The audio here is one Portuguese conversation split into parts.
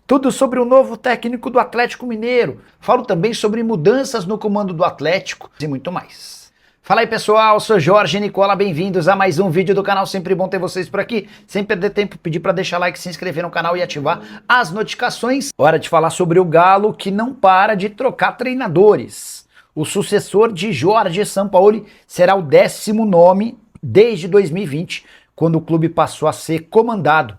Tudo sobre o novo técnico do Atlético Mineiro. Falo também sobre mudanças no comando do Atlético e muito mais. Fala aí pessoal, sou Jorge Nicola, bem-vindos a mais um vídeo do canal, sempre bom ter vocês por aqui. Sem perder tempo, pedir para deixar like, se inscrever no canal e ativar as notificações. Hora de falar sobre o Galo que não para de trocar treinadores. O sucessor de Jorge Sampaoli será o 10º nome desde 2020, quando o clube passou a ser comandado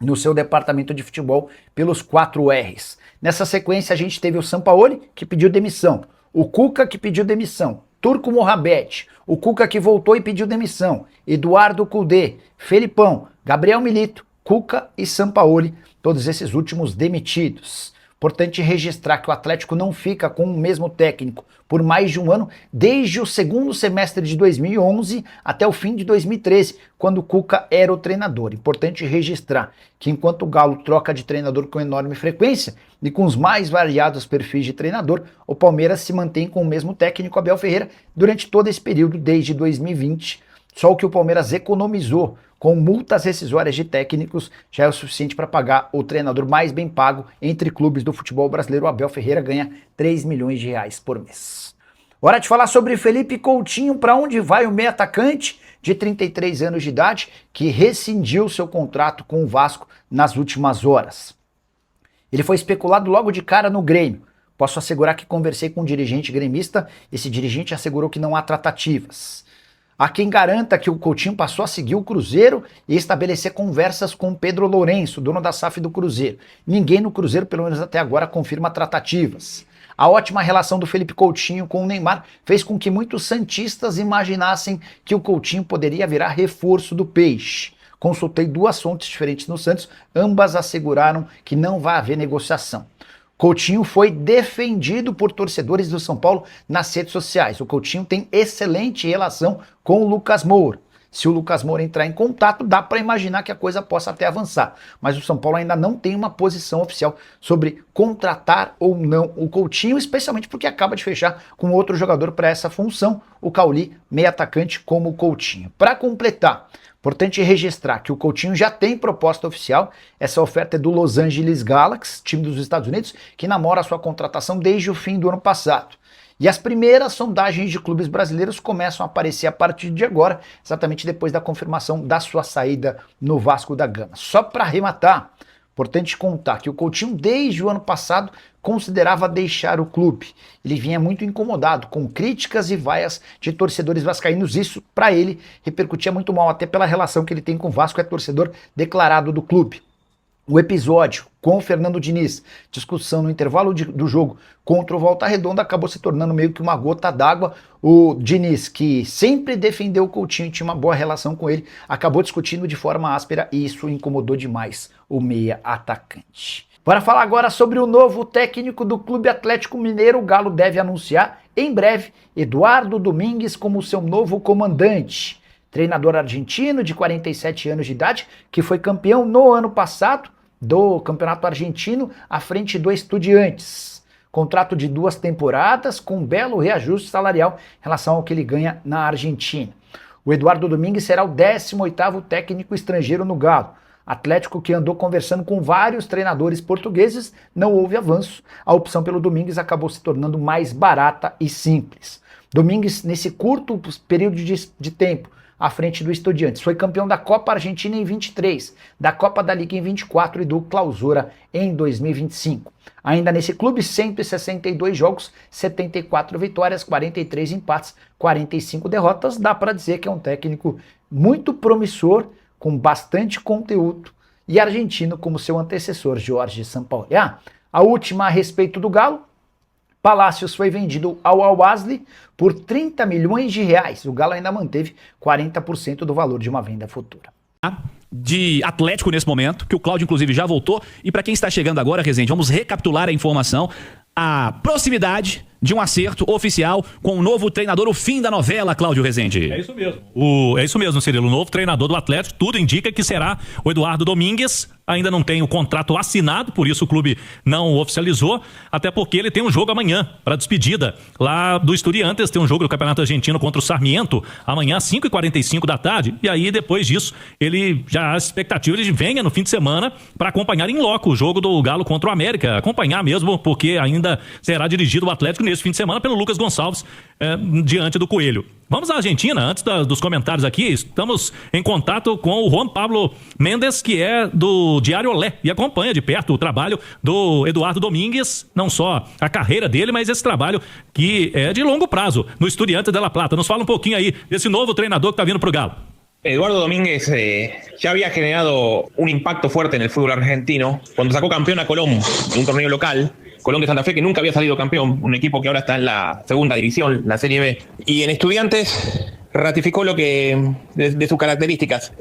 no seu departamento de futebol pelos 4 R's. Nessa sequência a gente teve o Sampaoli, que pediu demissão, o Cuca, que pediu demissão, Turco Mohamed, o Cuca que voltou e pediu demissão, Eduardo Cudê, Felipão, Gabriel Milito, Cuca e Sampaoli, todos esses últimos demitidos. Importante registrar que o Atlético não fica com o mesmo técnico por mais de um ano, desde o segundo semestre de 2011 até o fim de 2013, quando o Cuca era o treinador. Importante registrar que enquanto o Galo troca de treinador com enorme frequência e com os mais variados perfis de treinador, o Palmeiras se mantém com o mesmo técnico, Abel Ferreira, durante todo esse período, desde 2020. Só o que o Palmeiras economizou com multas rescisórias de técnicos já é o suficiente para pagar o treinador mais bem pago entre clubes do futebol brasileiro. O Abel Ferreira ganha 3 milhões de reais por mês. Hora de falar sobre Felipe Coutinho, para onde vai o meio atacante de 33 anos de idade que rescindiu seu contrato com o Vasco nas últimas horas. Ele foi especulado logo de cara no Grêmio. Posso assegurar que conversei com um dirigente gremista, esse dirigente assegurou que não há tratativas. Há quem garanta que o Coutinho passou a seguir o Cruzeiro e estabelecer conversas com Pedro Lourenço, dono da SAF do Cruzeiro. Ninguém no Cruzeiro, pelo menos até agora, confirma tratativas. A ótima relação do Felipe Coutinho com o Neymar fez com que muitos santistas imaginassem que o Coutinho poderia virar reforço do Peixe. Consultei 2 fontes diferentes no Santos, ambas asseguraram que não vai haver negociação. Coutinho foi defendido por torcedores do São Paulo nas redes sociais. O Coutinho tem excelente relação com o Lucas Moura. Se o Lucas Moura entrar em contato, dá para imaginar que a coisa possa até avançar. Mas o São Paulo ainda não tem uma posição oficial sobre contratar ou não o Coutinho, especialmente porque acaba de fechar com outro jogador para essa função, o Cauli, meio atacante como o Coutinho. Para completar, importante registrar que o Coutinho já tem proposta oficial. Essa oferta é do Los Angeles Galaxy, time dos Estados Unidos, que namora a sua contratação desde o fim do ano passado. E as primeiras sondagens de clubes brasileiros começam a aparecer a partir de agora, exatamente depois da confirmação da sua saída no Vasco da Gama. Só para arrematar, importante contar que o Coutinho, desde o ano passado, considerava deixar o clube. Ele vinha muito incomodado com críticas e vaias de torcedores vascaínos. Isso, para ele, repercutia muito mal, até pela relação que ele tem com o Vasco, é torcedor declarado do clube. O episódio com o Fernando Diniz, discussão no intervalo do jogo contra o Volta Redonda, acabou se tornando meio que uma gota d'água. O Diniz, que sempre defendeu o Coutinho e tinha uma boa relação com ele, acabou discutindo de forma áspera e isso incomodou demais o meia atacante. Para falar agora sobre o novo técnico do Clube Atlético Mineiro, o Galo deve anunciar em breve Eduardo Domingues como seu novo comandante. Treinador argentino de 47 anos de idade, que foi campeão no ano passado do Campeonato Argentino à frente do Estudiantes. Contrato de 2 temporadas com um belo reajuste salarial em relação ao que ele ganha na Argentina. O Eduardo Domingues será o 18º técnico estrangeiro no Galo. Atlético que andou conversando com vários treinadores portugueses, não houve avanço. A opção pelo Domingues acabou se tornando mais barata e simples. Domingues, nesse curto período de tempo, à frente do Estudiantes, foi campeão da Copa Argentina em 23, da Copa da Liga em 24 e do Clausura em 2025. Ainda nesse clube, 162 jogos, 74 vitórias, 43 empates, 45 derrotas. Dá para dizer que é um técnico muito promissor, com bastante conteúdo, e argentino como seu antecessor, Jorge Sampaoli. A última a respeito do Galo: Palácios foi vendido ao Al-Ahly por 30 milhões de reais. O Galo ainda manteve 40% do valor de uma venda futura. De Atlético nesse momento, que o Cláudio inclusive já voltou. E para quem está chegando agora, Rezende, vamos recapitular a informação. A proximidade de um acerto oficial com o novo treinador, o fim da novela, Cláudio Rezende. É isso mesmo. É isso mesmo, Cirilo. O novo treinador do Atlético, tudo indica que será o Eduardo Domingues. Ainda não tem o contrato assinado, por isso o clube não oficializou, até porque ele tem um jogo amanhã para despedida lá do Estudiantes. Tem um jogo do Campeonato Argentino contra o Sarmiento amanhã às 5h45 da tarde, e aí depois disso ele já, a expectativa, ele venha no fim de semana para acompanhar em loco o jogo do Galo contra o América, acompanhar mesmo, porque ainda será dirigido o Atlético nesse fim de semana pelo Lucas Gonçalves, diante do Coelho. Vamos à Argentina, antes dos comentários aqui, estamos em contato com o Juan Pablo Mendes, que é do Diário Olé, e acompanha de perto o trabalho do Eduardo Domingues, não só a carreira dele, mas esse trabalho que é de longo prazo no Estudiantes de La Plata. Nos fala um pouquinho aí desse novo treinador que está vindo pro Galo. Eduardo Domínguez ya había generado un impacto fuerte en el fútbol argentino cuando sacó campeón a Colón en un torneo local. Colón de Santa Fe, que nunca había salido campeón, un equipo que ahora está en la segunda división, la Serie B. Y en Estudiantes ratificó lo que de sus características.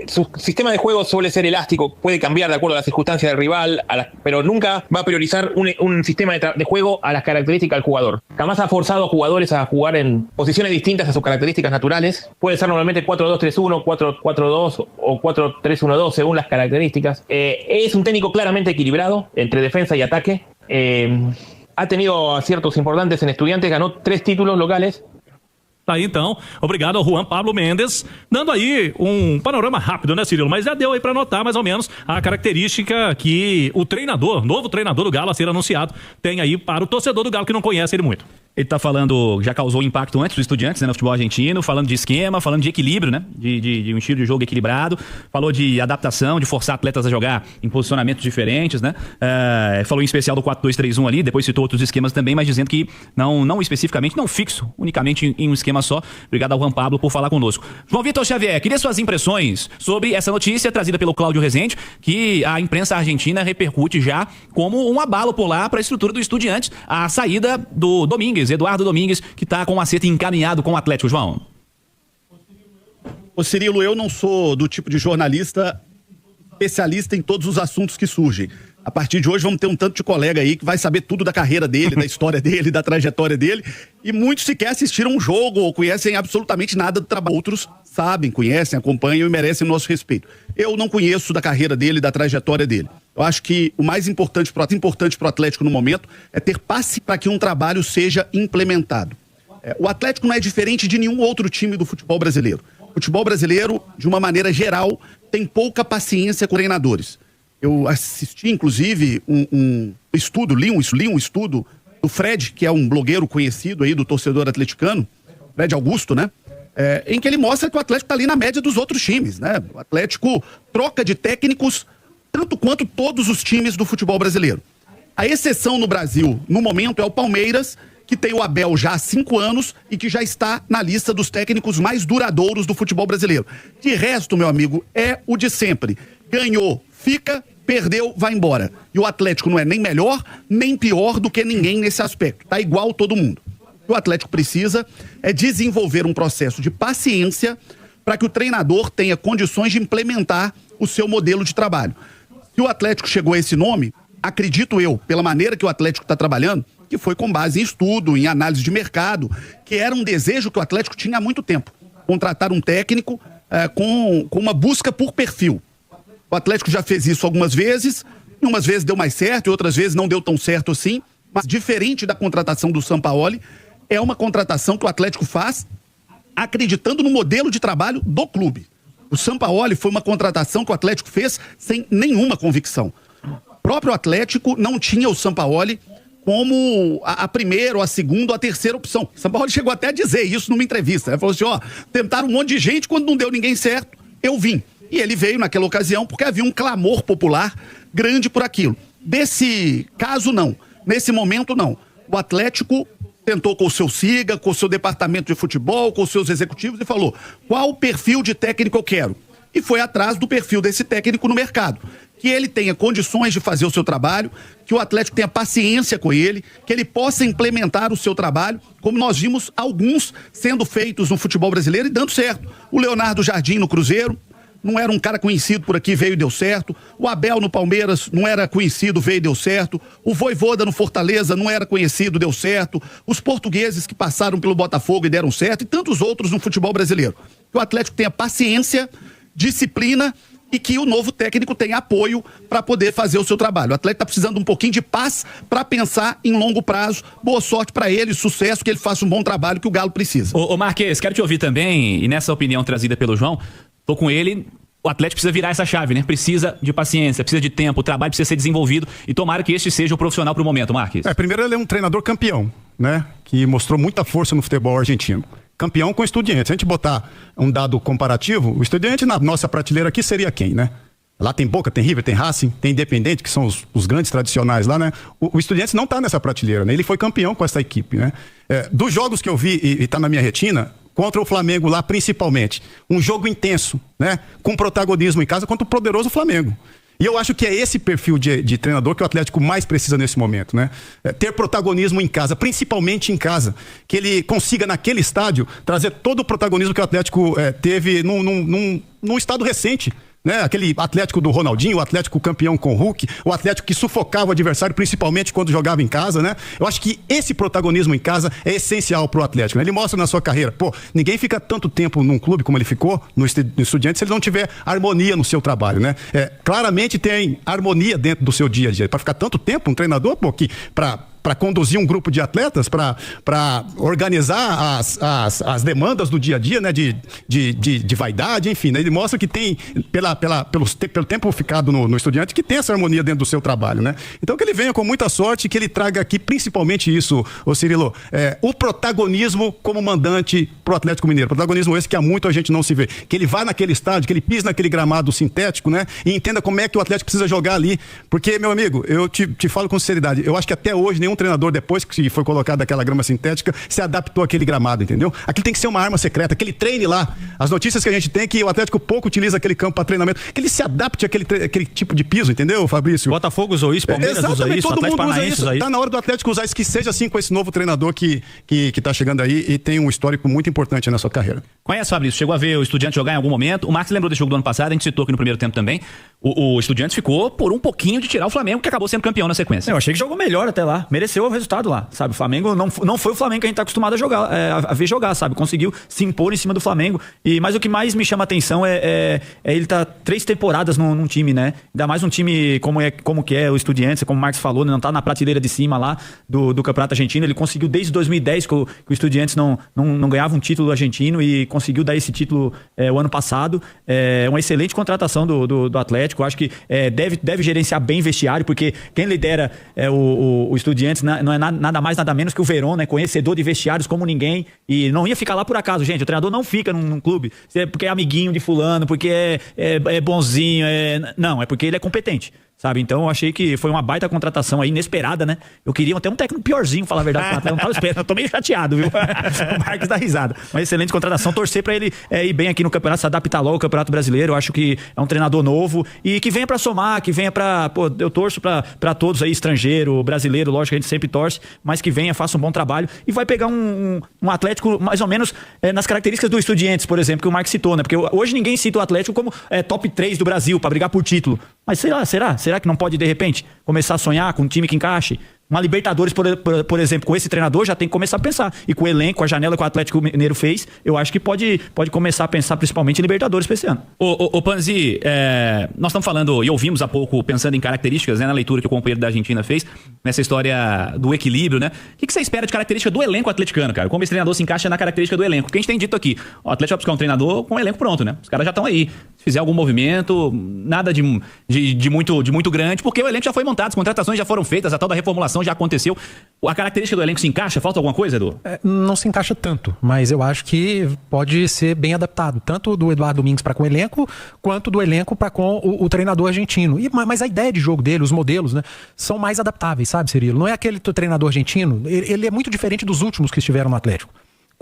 Su sistema de juego suele ser elástico, puede cambiar de acuerdo a las circunstancias del rival, pero nunca va a priorizar un sistema de juego a las características del jugador. Jamás ha forzado a jugadores a jugar en posiciones distintas a sus características naturales. Puede ser normalmente 4-2-3-1, 4-4-2 o 4-3-1-2 según las características. Es un técnico claramente equilibrado entre defensa y ataque. Ha tenido aciertos importantes en Estudiantes, ganó 3 títulos locales. Tá aí então, obrigado ao Juan Pablo Mendes, dando aí um panorama rápido, né, Cirilo? Mas já deu aí pra notar mais ou menos a característica que o treinador, novo treinador do Galo a ser anunciado, tem aí para o torcedor do Galo que não conhece ele muito. Ele tá falando, já causou impacto antes dos Estudiantes, né, no futebol argentino, falando de esquema, falando de equilíbrio, né, de um estilo de jogo equilibrado, falou de adaptação, de forçar atletas a jogar em posicionamentos diferentes, né, falou em especial do 4-2-3-1 ali, depois citou outros esquemas também, mas dizendo que não especificamente, não fixo, unicamente em um esquema só. Obrigado ao Juan Pablo por falar conosco. João Vitor Xavier, queria suas impressões sobre essa notícia trazida pelo Cláudio Rezende, que a imprensa argentina repercute já como um abalo por lá para a estrutura do Estudiantes, a saída do Domingues, Eduardo Domingues, que está com um acerto encaminhado com o Atlético, João. Ô Cirilo, eu não sou do tipo de jornalista especialista em todos os assuntos que surgem. A partir de hoje vamos ter um tanto de colega aí que vai saber tudo da carreira dele, da história dele, da trajetória dele, e muitos sequer assistiram um jogo ou conhecem absolutamente nada do trabalho. Outros sabem, conhecem, acompanham e merecem o nosso respeito. Eu não conheço da carreira dele, da trajetória dele. Eu acho que o mais importante para o Atlético no momento é ter passe para que um trabalho seja implementado. O Atlético não é diferente de nenhum outro time do futebol brasileiro. O futebol brasileiro, de uma maneira geral, tem pouca paciência com treinadores. Eu assisti, inclusive, um estudo, li um estudo do Fred, que é um blogueiro conhecido aí do torcedor atleticano, Fred Augusto, né? Em que ele mostra que o Atlético está ali na média dos outros times, né? O Atlético troca de técnicos tanto quanto todos os times do futebol brasileiro. A exceção no Brasil, no momento, é o Palmeiras, que tem o Abel já há 5 anos e que já está na lista dos técnicos mais duradouros do futebol brasileiro. De resto, meu amigo, é o de sempre. Ganhou, fica, perdeu, vai embora. E o Atlético não é nem melhor, nem pior do que ninguém nesse aspecto. Tá igual todo mundo. O que o Atlético precisa é desenvolver um processo de paciência para que o treinador tenha condições de implementar o seu modelo de trabalho. Se o Atlético chegou a esse nome, acredito eu, pela maneira que o Atlético está trabalhando, que foi com base em estudo, em análise de mercado, que era um desejo que o Atlético tinha há muito tempo. Contratar um técnico com uma busca por perfil. O Atlético já fez isso algumas vezes, umas vezes deu mais certo e outras vezes não deu tão certo assim, mas diferente da contratação do Sampaoli, é uma contratação que o Atlético faz acreditando no modelo de trabalho do clube. O Sampaoli foi uma contratação que o Atlético fez sem nenhuma convicção. O próprio Atlético não tinha o Sampaoli como a primeira, ou a segunda, ou a terceira opção. O Sampaoli chegou até a dizer isso numa entrevista. Ele falou assim, tentaram um monte de gente, quando não deu ninguém certo, eu vim. E ele veio naquela ocasião porque havia um clamor popular grande por aquilo. Desse caso, não. Nesse momento, não. O Atlético tentou com o seu SIGA, com o seu departamento de futebol, com os seus executivos e falou, qual o perfil de técnico eu quero? E foi atrás do perfil desse técnico no mercado. Que ele tenha condições de fazer o seu trabalho, que o Atlético tenha paciência com ele, que ele possa implementar o seu trabalho, como nós vimos alguns sendo feitos no futebol brasileiro e dando certo. O Leonardo Jardim no Cruzeiro, não era um cara conhecido por aqui, veio e deu certo. O Abel no Palmeiras não era conhecido, veio e deu certo. O Vojvoda no Fortaleza não era conhecido, deu certo. Os portugueses que passaram pelo Botafogo e deram certo, e tantos outros no futebol brasileiro. Que o Atlético tenha paciência, disciplina e que o novo técnico tenha apoio para poder fazer o seu trabalho. O Atlético está precisando um pouquinho de paz para pensar em longo prazo. Boa sorte para ele, sucesso, que ele faça um bom trabalho que o Galo precisa. Ô Marques, quero te ouvir também, e nessa opinião trazida pelo João, tô com ele. O Atlético precisa virar essa chave, né? Precisa de paciência, precisa de tempo, o trabalho precisa ser desenvolvido e tomara que este seja o profissional pro momento, Marques. Primeiro ele é um treinador campeão, né? Que mostrou muita força no futebol argentino. Campeão com o Estudiantes. Se a gente botar um dado comparativo, o Estudiantes na nossa prateleira aqui seria quem, né? Lá tem Boca, tem River, tem Racing, tem Independente, que são os grandes tradicionais lá, né? O Estudiantes não tá nessa prateleira, né? Ele foi campeão com essa equipe, né? Dos jogos que eu vi e tá na minha retina, contra o Flamengo lá principalmente, um jogo intenso, né? Com protagonismo em casa contra o poderoso Flamengo. E eu acho que é esse perfil de treinador que o Atlético mais precisa nesse momento, né? Ter protagonismo em casa, principalmente em casa. Que ele consiga, naquele estádio, trazer todo o protagonismo que o Atlético teve num estado recente. Né? Aquele Atlético do Ronaldinho, o Atlético campeão com o Hulk, o Atlético que sufocava o adversário, principalmente quando jogava em casa, né? Eu acho que esse protagonismo em casa é essencial pro Atlético, né? Ele mostra na sua carreira, ninguém fica tanto tempo num clube como ele ficou, no Estudiantes, se ele não tiver harmonia no seu trabalho, né? Claramente tem harmonia dentro do seu dia a dia. Para ficar tanto tempo, um treinador, que para conduzir um grupo de atletas, para organizar as demandas do dia a dia, né? De vaidade, enfim, né? Ele mostra que tem, pelo tempo ficado no Estudiante, que tem essa harmonia dentro do seu trabalho, né? Então que ele venha com muita sorte, que ele traga aqui principalmente isso, ô Cirilo, o protagonismo como mandante pro Atlético Mineiro. Protagonismo esse que há muito a gente não se vê. Que ele vá naquele estádio, que ele pise naquele gramado sintético, né? E entenda como é que o Atlético precisa jogar ali. Porque, meu amigo, eu te falo com sinceridade, eu acho que até hoje nenhum treinador, depois que foi colocado aquela grama sintética, se adaptou àquele gramado, entendeu? Aquilo tem que ser uma arma secreta, que ele treine lá. As notícias que a gente tem é que o Atlético pouco utiliza aquele campo para treinamento, que ele se adapte àquele tipo de piso, entendeu, Fabrício? Botafogo usou isso, Palmeiras usa isso, todo Atlético mundo usa Paranaense isso. usa isso. Tá na hora do Atlético usar isso, que seja assim com esse novo treinador que tá chegando aí e tem um histórico muito importante na sua carreira. Conhece, Fabrício? Chegou a ver o Estudiantes jogar em algum momento? O Marcos lembrou desse jogo do ano passado, a gente citou aqui no primeiro tempo também. O Estudiantes ficou por um pouquinho de tirar o Flamengo, que acabou sendo campeão na sequência. Eu achei que jogou melhor até lá, mereceu o resultado lá, sabe? O Flamengo não foi o Flamengo que a gente tá acostumado a jogar, a ver jogar, sabe? Conseguiu se impor em cima do Flamengo. Mas o que mais me chama a atenção é ele tá 3 temporadas num time, né? Ainda mais um time como que é o Estudiantes, como o Marcos falou, né? Não tá na prateleira de cima lá do Campeonato Argentino. Ele conseguiu desde 2010 que o Estudiantes não ganhava um título argentino e conseguiu dar esse título o ano passado. É uma excelente contratação do Atlético. Eu acho que deve gerenciar bem vestiário, porque quem lidera o Estudiantes não é nada mais, nada menos que o Verón, né? Conhecedor de vestiários como ninguém, e não ia ficar lá por acaso, gente. O treinador não fica num clube porque é amiguinho de fulano, porque é bonzinho, não, é porque ele é competente, sabe? Então eu achei que foi uma baita contratação aí, inesperada, né? Eu queria até um técnico piorzinho, falar a verdade, eu não tava esperando, eu tô meio chateado, viu? O Marcos dá risada. Uma excelente contratação, torcer pra ele ir bem aqui no campeonato, se adaptar logo ao Campeonato Brasileiro. Eu acho que é um treinador novo e que venha pra somar, que venha pra... eu torço pra todos aí, estrangeiro, brasileiro, lógico que a gente sempre torce, mas que venha, faça um bom trabalho e vai pegar um Atlético mais ou menos nas características do Estudiantes, por exemplo, que o Marcos citou, né? Porque hoje ninguém cita o Atlético como top 3 do Brasil pra brigar por título. Mas será que não pode, de repente, começar a sonhar com um time que encaixe? Uma Libertadores, por exemplo, com esse treinador, já tem que começar a pensar. E com o elenco, com a janela que o Atlético Mineiro fez, eu acho que pode começar a pensar principalmente em Libertadores para esse ano. Ô Panzi, nós estamos falando, e ouvimos há pouco, pensando em características, né, na leitura que o companheiro da Argentina fez, nessa história do equilíbrio, né? O que você espera de característica do elenco atleticano, cara? Como esse treinador se encaixa na característica do elenco? Porque a gente tem dito aqui, o Atlético vai buscar um treinador com o elenco pronto, né? Os caras já estão aí. Se fizer algum movimento, nada de muito grande, porque o elenco já foi montado, as contratações já foram feitas, a tal da reformulação já aconteceu. A característica do elenco se encaixa? Falta alguma coisa, Edu? Não se encaixa tanto, mas eu acho que pode ser bem adaptado, tanto do Eduardo Domingues para com o elenco, quanto do elenco para com o treinador argentino. Mas a ideia de jogo dele, os modelos, né, são mais adaptáveis, sabe, Cirilo? Não é aquele treinador argentino, ele é muito diferente dos últimos que estiveram no Atlético.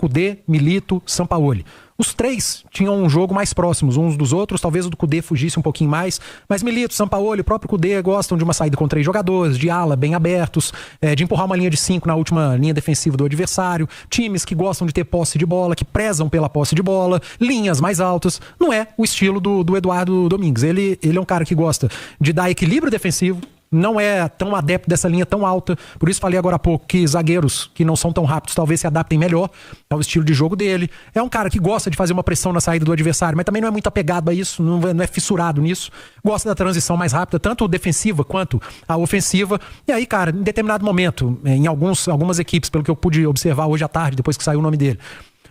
Kudê, Milito, Sampaoli. Os três tinham um jogo mais próximos uns dos outros, talvez o do Kudê fugisse um pouquinho mais, mas Milito, Sampaoli, o próprio Kudê gostam de uma saída com 3 jogadores, de ala bem abertos, de empurrar uma linha de 5 na última linha defensiva do adversário, times que gostam de ter posse de bola, que prezam pela posse de bola, linhas mais altas. Não é o estilo do Eduardo Domingues. Ele é um cara que gosta de dar equilíbrio defensivo, não é tão adepto dessa linha tão alta, por isso falei agora há pouco que zagueiros que não são tão rápidos talvez se adaptem melhor ao estilo de jogo dele. É um cara que gosta de fazer uma pressão na saída do adversário, mas também não é muito apegado a isso, não é fissurado nisso. Gosta da transição mais rápida, tanto defensiva quanto a ofensiva. E aí, cara, em determinado momento, em algumas equipes, pelo que eu pude observar hoje à tarde, depois que saiu o nome dele,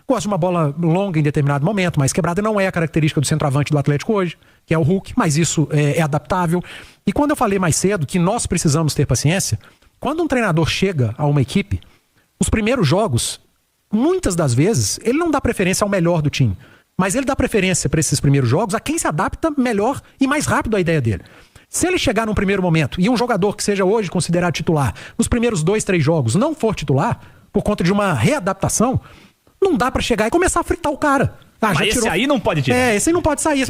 gosta de uma bola longa em determinado momento, mas quebrada não é a característica do centroavante do Atlético hoje, que é o Hulk, mas isso é adaptável. E quando eu falei mais cedo que nós precisamos ter paciência, quando um treinador chega a uma equipe, os primeiros jogos, muitas das vezes, ele não dá preferência ao melhor do time, mas ele dá preferência para esses primeiros jogos a quem se adapta melhor e mais rápido à ideia dele. Se ele chegar num primeiro momento e um jogador que seja hoje considerado titular, nos primeiros 2, 3 jogos não for titular, por conta de uma readaptação, não dá pra chegar e começar a fritar o cara. Mas esse aí não pode tirar. Esse aí não pode sair.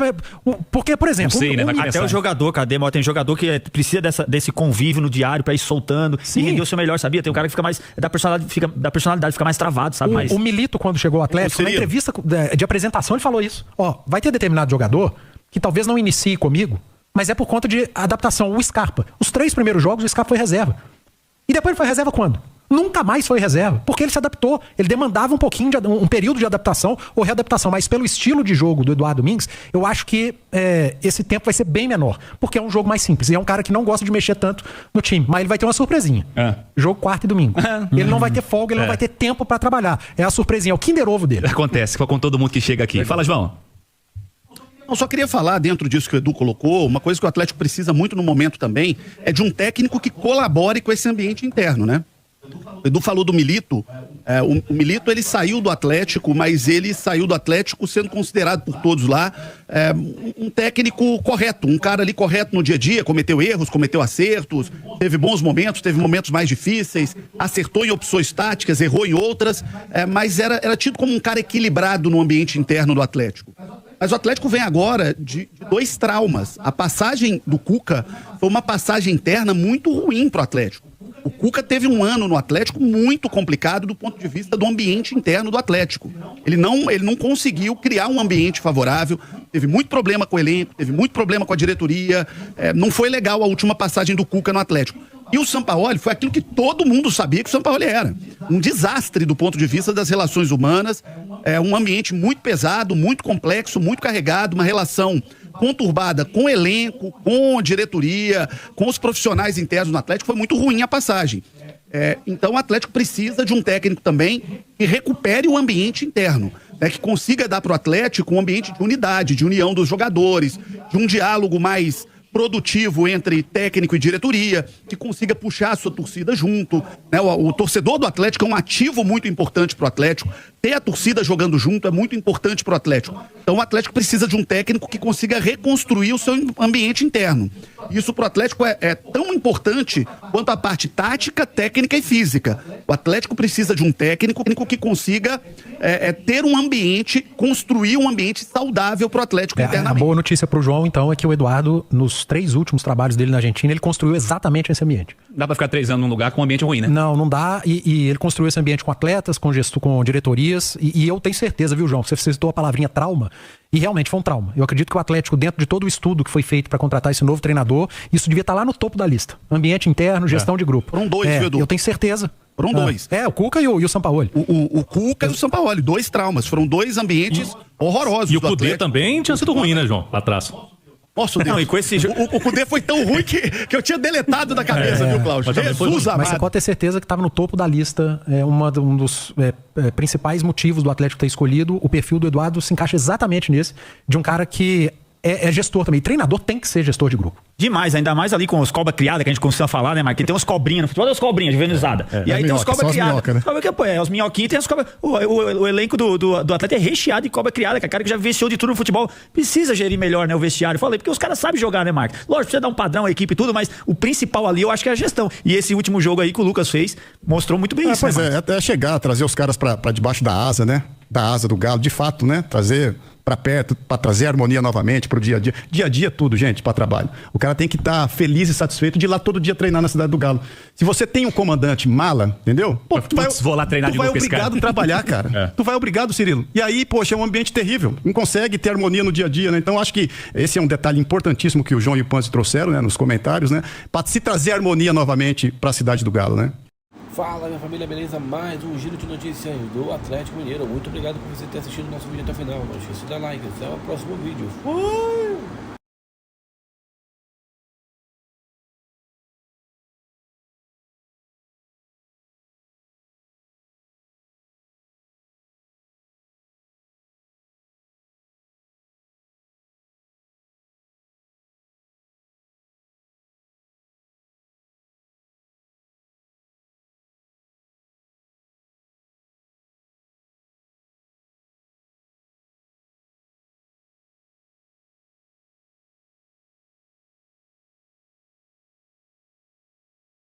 Porque, por exemplo... Não sei, né? Até o jogador, cadê? Tem jogador que precisa desse convívio no diário pra ir soltando. Sim. E render o seu melhor, sabia? Tem um cara que fica mais... Da personalidade fica mais travado, sabe? O Milito, quando chegou ao Atlético, na entrevista de apresentação, ele falou isso. Vai ter determinado jogador que talvez não inicie comigo, mas é por conta de adaptação. O Scarpa. Os 3 primeiros jogos, o Scarpa foi reserva. E depois ele foi reserva quando? Nunca mais foi reserva, porque ele se adaptou. Ele demandava um período de adaptação ou readaptação, mas pelo estilo de jogo do Eduardo Domingues, eu acho que esse tempo vai ser bem menor, porque é um jogo mais simples. E é um cara que não gosta de mexer tanto no time, mas ele vai ter uma surpresinha. Jogo quarta e domingo. Ele não vai ter folga, ele não vai ter tempo pra trabalhar. É a surpresinha, é o Kinder Ovo dele. Acontece com todo mundo que chega aqui. Fala, João. Eu só queria falar, dentro disso que o Edu colocou, uma coisa que o Atlético precisa muito no momento também é de um técnico que colabore com esse ambiente interno, né? O Edu falou do Milito. O Milito, ele saiu do Atlético, mas ele saiu do Atlético sendo considerado por todos lá um técnico correto, um cara ali correto no dia a dia, cometeu erros, cometeu acertos, teve bons momentos, teve momentos mais difíceis, acertou em opções táticas, errou em outras, mas era tido como um cara equilibrado no ambiente interno do Atlético. Mas o Atlético vem agora de 2 traumas. A passagem do Cuca foi uma passagem interna muito ruim pro Atlético. O Cuca teve um ano no Atlético muito complicado do ponto de vista do ambiente interno do Atlético. Ele não conseguiu criar um ambiente favorável, teve muito problema com o elenco, teve muito problema com a diretoria, não foi legal a última passagem do Cuca no Atlético. E o Sampaoli foi aquilo que todo mundo sabia que o Sampaoli era. Um desastre do ponto de vista das relações humanas, um ambiente muito pesado, muito complexo, muito carregado, uma relação conturbada com o elenco, com a diretoria, com os profissionais internos do Atlético. Foi muito ruim a passagem. Então o Atlético precisa de um técnico também que recupere o ambiente interno, que consiga dar para o Atlético um ambiente de unidade, de união dos jogadores, de um diálogo mais produtivo entre técnico e diretoria, que consiga puxar a sua torcida junto, né? O torcedor do Atlético é um ativo muito importante para o Atlético. Ter a torcida jogando junto é muito importante para o Atlético. Então o Atlético precisa de um técnico que consiga reconstruir o seu ambiente interno. Isso para o Atlético é tão importante quanto a parte tática, técnica e física. O Atlético precisa de um técnico que consiga ter um ambiente, construir um ambiente saudável para o Atlético internamente. A boa notícia para o João, então, é que o Eduardo, nos 3 últimos trabalhos dele na Argentina, ele construiu exatamente esse ambiente. Dá pra ficar 3 anos num lugar com um ambiente ruim, né? Não dá. E ele construiu esse ambiente com atletas, com diretorias. E eu tenho certeza, viu, João? Você citou a palavrinha trauma. E realmente foi um trauma. Eu acredito que o Atlético, dentro de todo o estudo que foi feito para contratar esse novo treinador, isso devia estar lá no topo da lista. Ambiente interno, gestão de grupo. Foram 2, viu, Edu? Eu tenho certeza. Foram 2. O Cuca e o Sampaoli. O Cuca e o Sampaoli. 2 traumas. Foram 2 ambientes horrorosos. E o Kudê também tinha sido ruim, né, João? Lá atrás. Nossa, Deus. Não, e com esse... O Kudê foi tão ruim que eu tinha deletado da cabeça, viu, Cláudio? Jesus amado. Mas você pode ter certeza que estava no topo da lista. Um dos principais motivos do Atlético ter escolhido. O perfil do Eduardo se encaixa exatamente nesse, de um cara que é gestor também. Treinador tem que ser gestor de grupo. Demais, ainda mais ali com os cobras criadas, que a gente costuma falar, né, Marcos? Que tem uns cobrinhas no futebol, tem uns cobrinhas juvenuzadas. E aí tem uns cobras criadas. Né? Os minhoquinhos tem as cobras. O elenco do Atlético é recheado de cobra criada, que é cara que já venceu de tudo no futebol. Precisa gerir melhor, né, o vestiário. Falei, porque os caras sabem jogar, né, Marcos? Lógico, precisa dar um padrão, a equipe e tudo, mas o principal ali eu acho que é a gestão. E esse último jogo aí que o Lucas fez mostrou muito bem isso. Pois né, é, até chegar, trazer os caras pra debaixo da asa, né? Da asa do Galo, de fato, né? Trazer pra perto, pra trazer harmonia novamente pro dia a dia. Dia a dia é tudo, gente, pra trabalho. O cara tem que estar feliz e satisfeito de ir lá todo dia treinar na cidade do Galo. Se você tem um comandante mala, entendeu? Pô, Vou lá treinar de novo com esse cara. Tu vai obrigado a trabalhar, cara. Tu vai obrigado, Cirilo. E aí, poxa, é um ambiente terrível. Não consegue ter harmonia no dia a dia, né? Então, acho que esse é um detalhe importantíssimo que o João e o Panzi trouxeram, né? Nos comentários, né? Pra se trazer harmonia novamente pra cidade do Galo, né? Fala, minha família, beleza? Mais um giro de notícias do Atlético Mineiro. Muito obrigado por você ter assistido o nosso vídeo até o final. Não esqueça de dar like. Até o próximo vídeo. Fui!